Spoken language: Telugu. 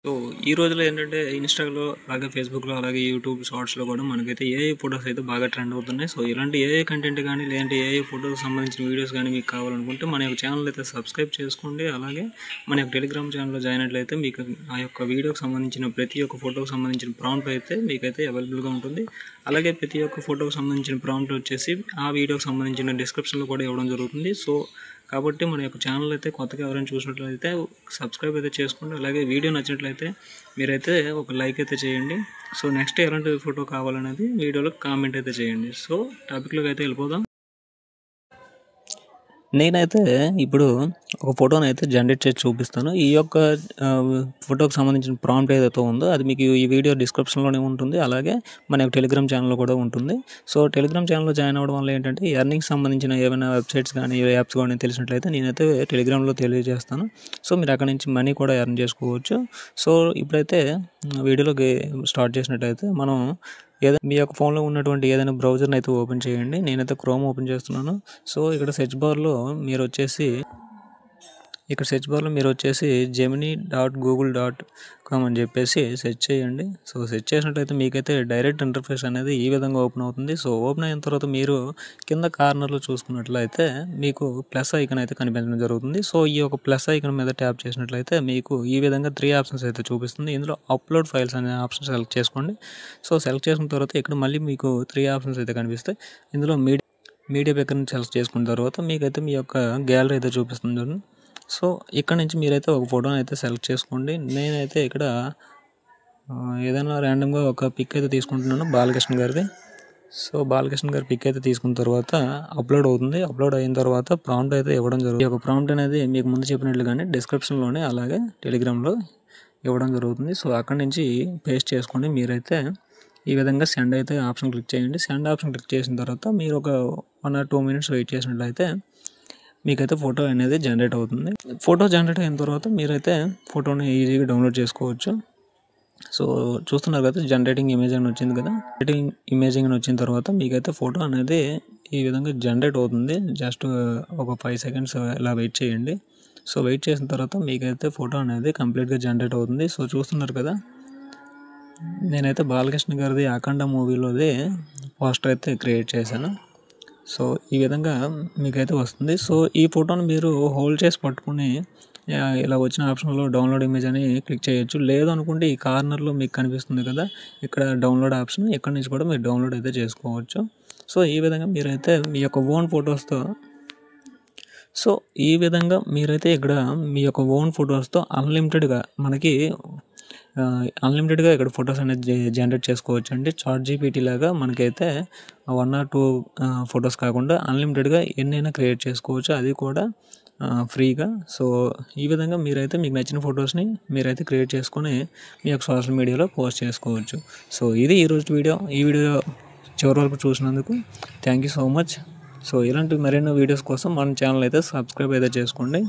సో ఈ రోజుల్లో ఏంటంటే ఇన్‌స్టాలో అలాగే ఫేస్‌బుక్‌లో అలాగే యూట్యూబ్ షార్ట్స్‌లో కూడా మనకైతే ఏఐ ఫోటోస్ అయితే బాగా ట్రెండ్ అవుతున్నాయి. సో ఇలాంటి ఏఐ కంటెంట్ కానీ లేదంటే ఏఐ ఫోటోకి సంబంధించిన వీడియోస్ కానీ మీకు కావాలనుకుంటే మన యొక్క ఛానల్ అయితే సబ్స్క్రైబ్ చేసుకోండి. అలాగే మన యొక్క టెలిగ్రామ్ ఛానల్‌లో జాయిన్ అయినట్లయితే మీకు ఆ యొక్క వీడియోకి సంబంధించిన ప్రతి ఒక్క ఫోటోకి సంబంధించిన ప్రాంప్ట్ అయితే మీకైతే అవైలబుల్‌గా ఉంటుంది. అలాగే ప్రతి ఒక్క ఫోటోకి సంబంధించిన ప్రాంప్ట్ వచ్చేసి ఆ వీడియోకి సంబంధించిన డిస్క్రిప్షన్‌లో కూడా ఇవ్వడం జరుగుతుంది. సో కాబట్టి మన యొక్క ఛానల్ అయితే కొత్తగా ఎవరైనా చూసినట్లయితే సబ్స్క్రైబ్ అయితే చేసుకోండి. అలాగే వీడియో నచ్చినట్లయితే మీరైతే ఒక లైక్ అయితే చేయండి. సో నెక్స్ట్ ఎలాంటి ఫోటో కావాలనేది వీడియోలో కామెంట్ అయితే చేయండి. సో టాపిక్లోకి అయితే వెళ్ళిపోదాం. నేనైతే ఇప్పుడు ఒక ఫోటోని అయితే జనరేట్ చేసి చూపిస్తాను. ఈ యొక్క ఫోటోకి సంబంధించిన ప్రాంప్ట్ ఏదైతే ఉందో అది మీకు ఈ వీడియో డిస్క్రిప్షన్‌లోనే ఉంటుంది. అలాగే మన యొక్క టెలిగ్రామ్ ఛానల్‌లో కూడా ఉంటుంది. సో టెలిగ్రామ్ ఛానల్‌లో జాయిన్ అవ్వడం వల్ల ఏంటంటే ఎర్నింగ్స్ సంబంధించిన ఏమైనా వెబ్‌సైట్స్ కానీ, యాప్స్ కానీ తెలిసినట్లయితే నేనైతే టెలిగ్రామ్‌లో తెలియజేస్తాను. సో మీరు అక్కడి నుంచి మనీ కూడా ఎర్న్ చేసుకోవచ్చు. సో ఇప్పుడైతే వీడియోలోకి స్టార్ట్ చేసినట్లయితే మనం మీ యొక్క ఫోన్లో ఉన్నటువంటి ఏదైనా బ్రౌజర్ని అయితే ఓపెన్ చేయండి. నేనైతే క్రోమ్ ఓపెన్ చేస్తున్నాను. సో ఇక్కడ సెర్చ్ బార్లో మీరు వచ్చేసి gemini.google.com అని చెప్పేసి సెర్చ్ చేయండి. సో సెర్చ్ చేసినట్లయితే మీకైతే డైరెక్ట్ ఇంటర్ఫేస్ అనేది ఈ విధంగా ఓపెన్ అవుతుంది. సో ఓపెన్ అయిన తర్వాత మీరు కింద కార్నర్లో చూసుకున్నట్లయితే మీకు ప్లస్ ఐకాన్ అయితే కనిపించడం జరుగుతుంది. సో ఈ యొక్క ప్లస్ ఐకాన్ మీద ట్యాప్ చేసినట్లయితే మీకు ఈ విధంగా 3 ఆప్షన్స్ అయితే చూపిస్తుంది. ఇందులో అప్లోడ్ ఫైల్స్ అనే ఆప్షన్ సెలెక్ట్ చేసుకోండి. సో సెలెక్ట్ చేసుకున్న తర్వాత ఇక్కడ మళ్ళీ మీకు 3 ఆప్షన్స్ అయితే కనిపిస్తాయి. ఇందులో మీడియా పిక్కర్ని సెలెక్ట్ చేసుకున్న తర్వాత మీకైతే మీ యొక్క గ్యాలరీ అయితే చూపిస్తుంది చూడండి. సో ఇక్కడ నుంచి మీరైతే ఒక ఫోటోని అయితే సెలెక్ట్ చేసుకోండి. నేనైతే ఇక్కడ ఏదైనా ర్యాండమ్గా ఒక పిక్ అయితే తీసుకుంటున్నాను బాలకృష్ణ గారిది. సో బాలకృష్ణ గారి పిక్ అయితే తీసుకున్న తర్వాత అప్లోడ్ అవుతుంది. అప్లోడ్ అయిన తర్వాత ప్రాంప్ట్ అయితే ఇవ్వడం జరుగుతుంది. ఈ యొక్క ప్రాంప్ట్ అనేది మీకు ముందు చెప్పినట్లుగానే డిస్క్రిప్షన్లోనే అలాగే టెలిగ్రామ్లో ఇవ్వడం జరుగుతుంది. సో అక్కడి నుంచి పేస్ట్ చేసుకోండి. మీరైతే ఈ విధంగా సెండ్ అయితే ఆప్షన్ క్లిక్ చేయండి. సెండ్ ఆప్షన్ క్లిక్ చేసిన తర్వాత మీరు ఒక 1 or 2 minutes వెయిట్ చేసినట్లయితే మీకైతే ఫోటో అనేది జనరేట్ అవుతుంది. ఫోటో జనరేట్ అయిన తర్వాత మీరైతే ఫోటోని ఈజీగా డౌన్లోడ్ చేసుకోవచ్చు. సో చూస్తున్నారు కదా, జనరేటింగ్ ఇమేజ్ అని వచ్చింది కదా. జనరేటింగ్ ఇమేజింగ్ అని వచ్చిన తర్వాత మీకైతే ఫోటో అనేది ఈ విధంగా జనరేట్ అవుతుంది. జస్ట్ ఒక 5 seconds ఇలా వెయిట్ చేయండి. సో వెయిట్ చేసిన తర్వాత మీకైతే ఫోటో అనేది కంప్లీట్గా జనరేట్ అవుతుంది. సో చూస్తున్నారు కదా, నేనైతే బాలకృష్ణ గారిది అఖండ మూవీలోది పోస్టర్ అయితే క్రియేట్ చేశాను. సో ఈ విధంగా మీకైతే వస్తుంది. సో ఈ ఫోటోని మీరు హోల్డ్ చేసి పట్టుకుని ఇలా వచ్చిన ఆప్షన్లో డౌన్లోడ్ ఇమేజ్ అని క్లిక్ చేయొచ్చు. లేదు అనుకుంటే ఈ కార్నర్లో మీకు కనిపిస్తుంది కదా, ఇక్కడ డౌన్లోడ్ ఆప్షన్, ఇక్కడ నుంచి కూడా మీరు డౌన్లోడ్ అయితే చేసుకోవచ్చు. సో ఈ విధంగా మీరైతే మీ యొక్క ఓన్ ఫొటోస్తో ఇక్కడ మీ యొక్క ఓన్ ఫొటోస్తో అన్లిమిటెడ్గా ఇక్కడ ఫొటోస్ అనేది జనరేట్ చేసుకోవచ్చు అండి. చాట్ జీపీటీ లాగా మనకైతే 1 or 2 ఫొటోస్ కాకుండా అన్లిమిటెడ్గా ఎన్నైనా క్రియేట్ చేసుకోవచ్చు, అది కూడా ఫ్రీగా. సో ఈ విధంగా మీరైతే మీకు నచ్చిన ఫొటోస్ని మీరైతే క్రియేట్ చేసుకొని మీ యొక్క సోషల్ మీడియాలో పోస్ట్ చేసుకోవచ్చు. సో ఇది ఈరోజు వీడియో. ఈ వీడియో చివరి వరకు చూసినందుకు thank you so much. So ఇలాంటి మరెన్నో వీడియోస్ కోసం మన ఛానల్ అయితే సబ్స్క్రైబ్ అయితే చేసుకోండి.